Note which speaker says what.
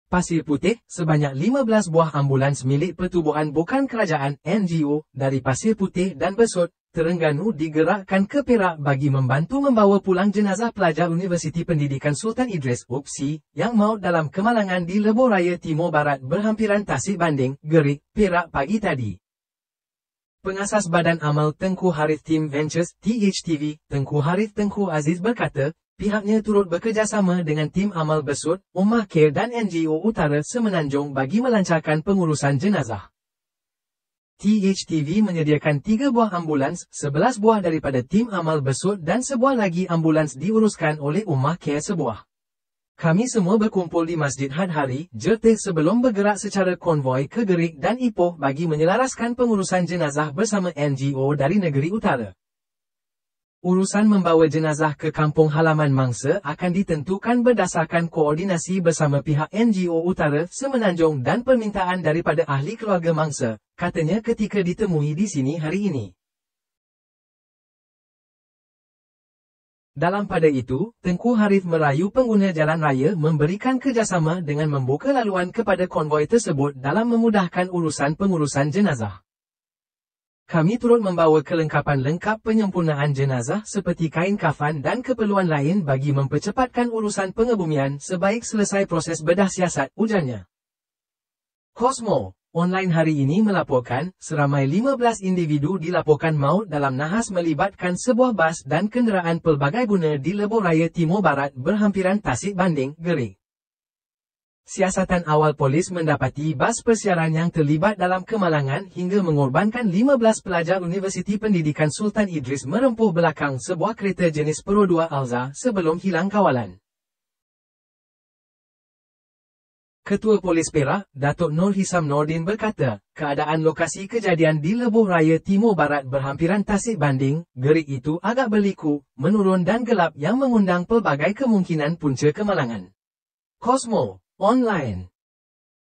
Speaker 1: Pasir Putih, sebanyak 15 buah ambulans milik pertubuhan bukan kerajaan (NGO) dari Pasir Putih dan Besut, Terengganu digerakkan ke Perak bagi membantu membawa pulang jenazah pelajar Universiti Pendidikan Sultan Idris (UPSI) yang maut dalam kemalangan di Lebuh Raya Timur Barat berhampiran Tasik Banding, Gerik, Perak pagi tadi. Pengasas Badan Amal Tengku Harith Team Ventures (THTV), Tengku Harith Tengku Aziz berkata, pihaknya turut bekerjasama dengan tim amal Besut, Ummah Khair dan NGO Utara Semenanjung bagi melancarkan pengurusan jenazah. THTV menyediakan 3 buah ambulans, 11 buah daripada tim amal Besut dan sebuah lagi ambulans diuruskan oleh Ummah Khair sebuah. Kami semua berkumpul di Masjid Hadhari, Jertih sebelum bergerak secara konvoi ke Gerik dan Ipoh bagi menyelaraskan pengurusan jenazah bersama NGO dari negeri utara. Urusan membawa jenazah ke kampung halaman mangsa akan ditentukan berdasarkan koordinasi bersama pihak NGO Utara Semenanjung dan permintaan daripada ahli keluarga mangsa, katanya ketika ditemui di sini hari ini. Dalam pada itu, Tengku Harith merayu pengguna jalan raya memberikan kerjasama dengan membuka laluan kepada konvoi tersebut dalam memudahkan urusan pengurusan jenazah. Kami turut membawa kelengkapan lengkap penyempurnaan jenazah seperti kain kafan dan keperluan lain bagi mempercepatkan urusan pengebumian sebaik selesai proses bedah siasat, ujarnya. Cosmo Online hari ini melaporkan, seramai 15 individu dilaporkan maut dalam nahas melibatkan sebuah bas dan kenderaan pelbagai guna di Lebuh Raya Timur Barat berhampiran Tasik Banding, Gerik. Siasatan awal polis mendapati bas persiaran yang terlibat dalam kemalangan hingga mengorbankan 15 pelajar Universiti Pendidikan Sultan Idris merempuh belakang sebuah kereta jenis Pro 2 Alza sebelum hilang kawalan. Ketua Polis Perak, Datuk Nur Hisam Nordin berkata, keadaan lokasi kejadian di Lebuh Raya Timur Barat berhampiran Tasik Banding, Gerik itu agak berliku, menurun dan gelap yang mengundang pelbagai kemungkinan punca kemalangan. Cosmo Online